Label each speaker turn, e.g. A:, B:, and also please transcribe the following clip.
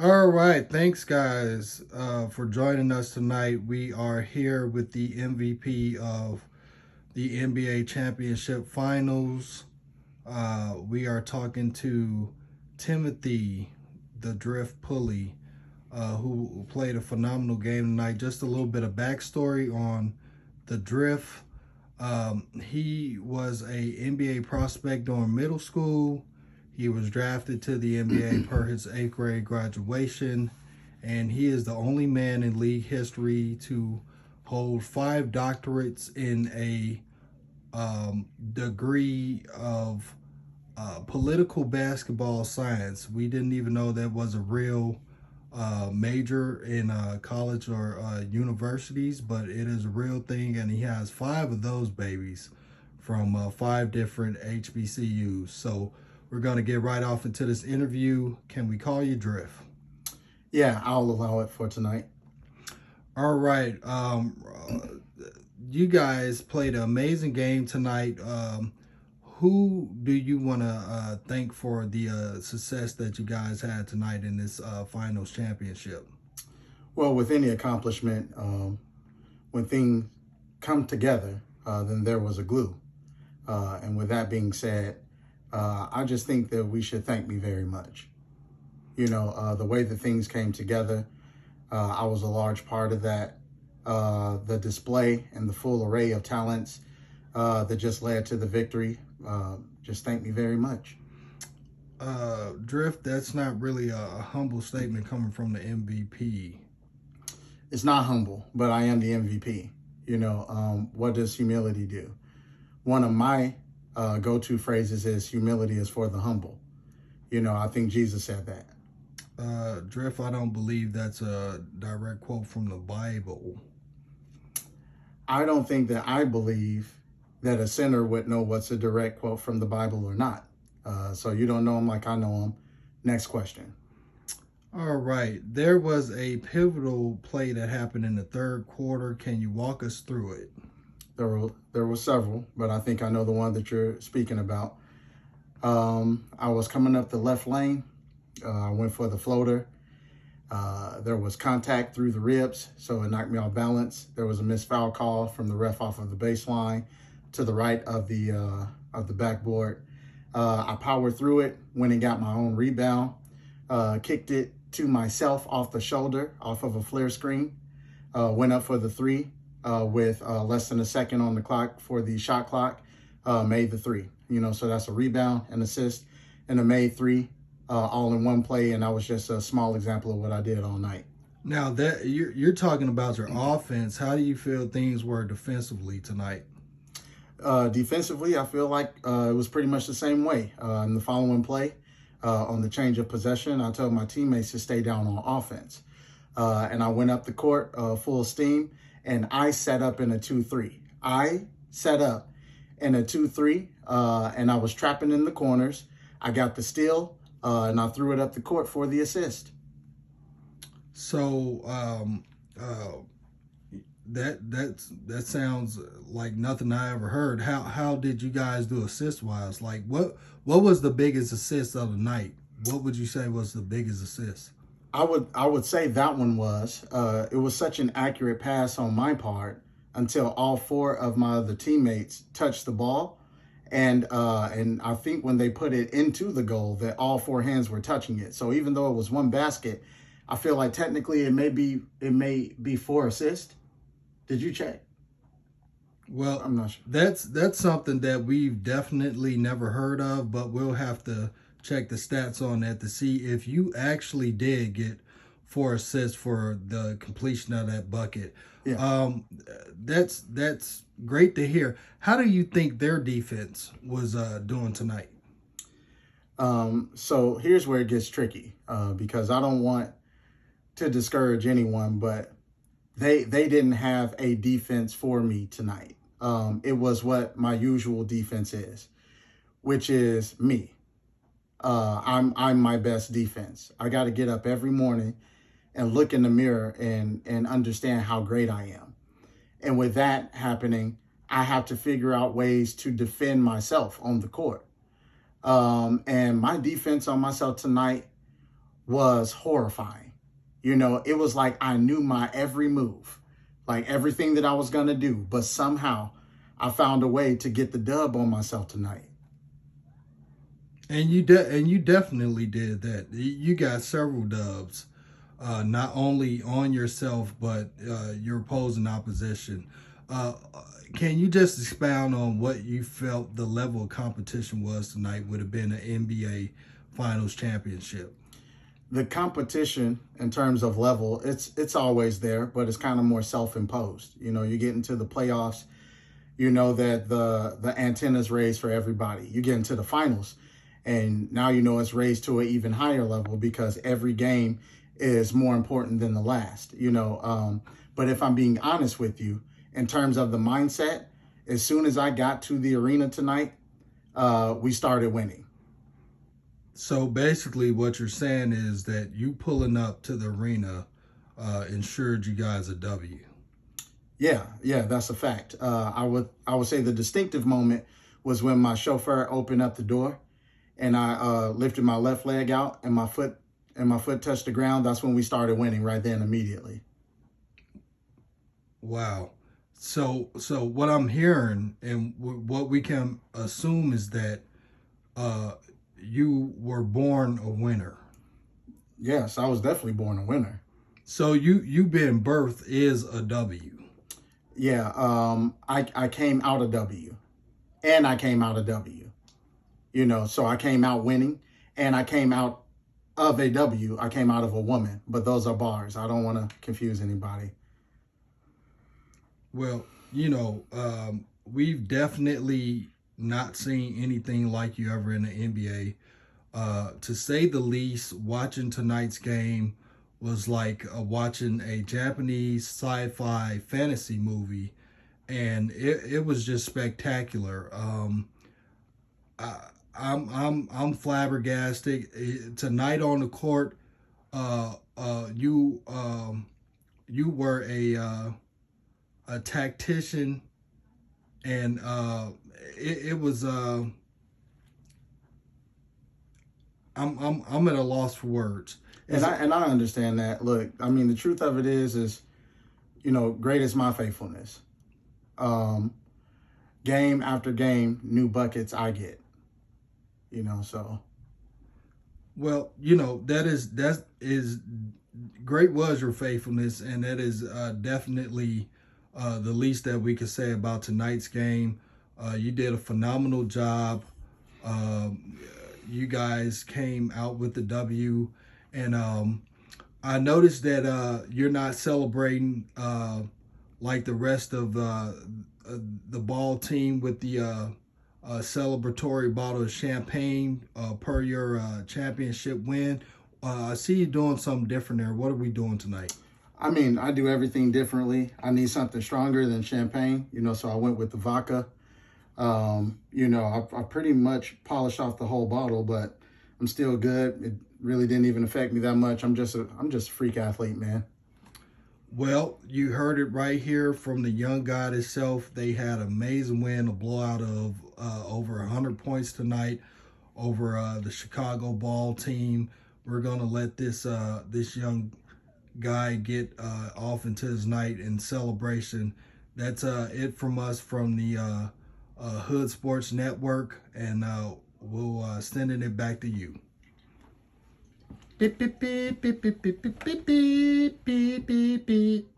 A: All right, thanks guys for joining us tonight. We are here with the MVP of the NBA Championship Finals. We are talking to Timothy, the Drift Pulley, who played a phenomenal game tonight. Just a little bit of backstory on the Drift. He was a NBA prospect during middle school. He was drafted to the NBA per his eighth grade graduation, and he is the only man in league history to hold five doctorates in a degree of political basketball science. We didn't even know that was a real major in college or universities, but it is a real thing, and he has five of those babies from five different HBCUs. So we're going to get right off into this interview. Can we call you Drift?
B: Yeah, I'll allow it for tonight.
A: All right. You guys played an amazing game tonight. Who do you want to thank for the success that you guys had tonight in this finals championship?
B: Well, with any accomplishment, when things come together, then there was a glue. And with that being said, I just think that we should thank me very much. The way that things came together, I was a large part of that. The display and the full array of talents that just led to the victory. Just thank me very much.
A: Drift, that's not really a humble statement coming from the MVP.
B: It's not humble, but I am the MVP. What does humility do? One of my go-to phrases is humility is for the humble. I think Jesus said that.
A: Drift, I don't believe that's a direct quote from the Bible.
B: I don't think that I believe that a sinner would know what's a direct quote from the Bible or not. So you don't know him like I know him. Next question.
A: All right. There was a pivotal play that happened in the third quarter. Can you walk us through it?
B: There were several, but I think I know the one that you're speaking about. I was coming up the left lane. I went for the floater. There was contact through the ribs, so it knocked me off balance. There was a missed foul call from the ref off of the baseline to the right of the backboard. I powered through it, went and got my own rebound, kicked it to myself off the shoulder, off of a flare screen, went up for the three with less than a second on the clock for the shot clock, made the three. So that's a rebound, an assist, and a made three. All in one play, and that was just a small example of what I did all night.
A: Now that you're talking about your offense, how do you feel things were defensively tonight?
B: Defensively, I feel like it was pretty much the same way. In the following play, on the change of possession, I told my teammates to stay down on offense. And I went up the court full steam, and I set up in a 2-3. I set up in a 2-3, and I was trapping in the corners. I got the steal. And I threw it up the court for the assist.
A: So that sounds like nothing I ever heard. How did you guys do assist wise? Like what was the biggest assist of the night? What would you say was the biggest assist?
B: I would say that one was it was such an accurate pass on my part until all four of my other teammates touched the ball. And I think when they put it into the goal, that all four hands were touching it. So even though it was one basket, I feel like technically it may be four assists. Did you check?
A: Well,
B: I'm not sure.
A: That's something that we've definitely never heard of, but we'll have to check the stats on that to see if you actually did get four assists for the completion of that bucket.
B: Yeah.
A: That's great to hear. How do you think their defense was doing tonight?
B: So here's where it gets tricky because I don't want to discourage anyone, but they didn't have a defense for me tonight. It was what my usual defense is, which is me. I'm my best defense. I got to get up every morning and look in the mirror and understand how great I am. And with that happening, I have to figure out ways to defend myself on the court. And my defense on myself tonight was horrifying. You know, it was like I knew my every move, like everything that I was going to do, but somehow I found a way to get the dub on myself tonight.
A: And you definitely did that. You got several dubs, not only on yourself but your opposing opposition. Uh, can you just expound on what you felt the level of competition was tonight? Would have been an NBA Finals championship.
B: The competition in terms of level, it's always there, but it's kind of more self-imposed. You know, you get into the playoffs, you know that the antenna's raised for everybody. You get into the finals, and now you know it's raised to an even higher level because every game is more important than the last. But if I'm being honest with you, in terms of the mindset, as soon as I got to the arena tonight, we started winning.
A: So basically, what you're saying is that you pulling up to the arena ensured you guys a W.
B: Yeah, that's a fact. I would say the distinctive moment was when my chauffeur opened up the door and I lifted my left leg out and my foot touched the ground. That's when we started winning right then immediately.
A: Wow. So what I'm hearing and what we can assume is that uh, you were born a winner.
B: Yes, I was definitely born a winner.
A: So you being birthed is a W.
B: Yeah, I came out of W, and I came out of W. So I came out winning, and I came out of a W. I came out of a woman, but those are bars. I don't want to confuse anybody.
A: Well, we've definitely not seen anything like you ever in the NBA. To say the least, watching tonight's game was like watching a Japanese sci-fi fantasy movie, and it was just spectacular. I, I'm flabbergasted. Tonight on the court, you were a tactician, and it was. I'm at a loss for words.
B: And I understand that. Look, I mean, the truth of it is great is my faithfulness. Um, Game after game, new buckets I get. So
A: Well, that is great was your faithfulness, and that is definitely the least that we could say about tonight's game. You did a phenomenal job. Um, you guys came out with the W, and I noticed that you're not celebrating like the rest of the ball team with the celebratory bottle of champagne per your championship win. I see you doing something different there. What are we doing tonight?
B: I mean, I do everything differently. I need something stronger than champagne, so I went with the vodka. I pretty much polished off the whole bottle, but I'm still good. It really didn't even affect me that much. I'm just a freak athlete, man.
A: Well, you heard it right here from the young god itself. They had an amazing win, a blowout of over 100 points tonight over the Chicago ball team. We're gonna let this young guy get off into his night in celebration. That's it from us from the Hood Sports Network, and we'll sending it back to you. Beep beep beep beep beep beep beep beep beep beep beep beep.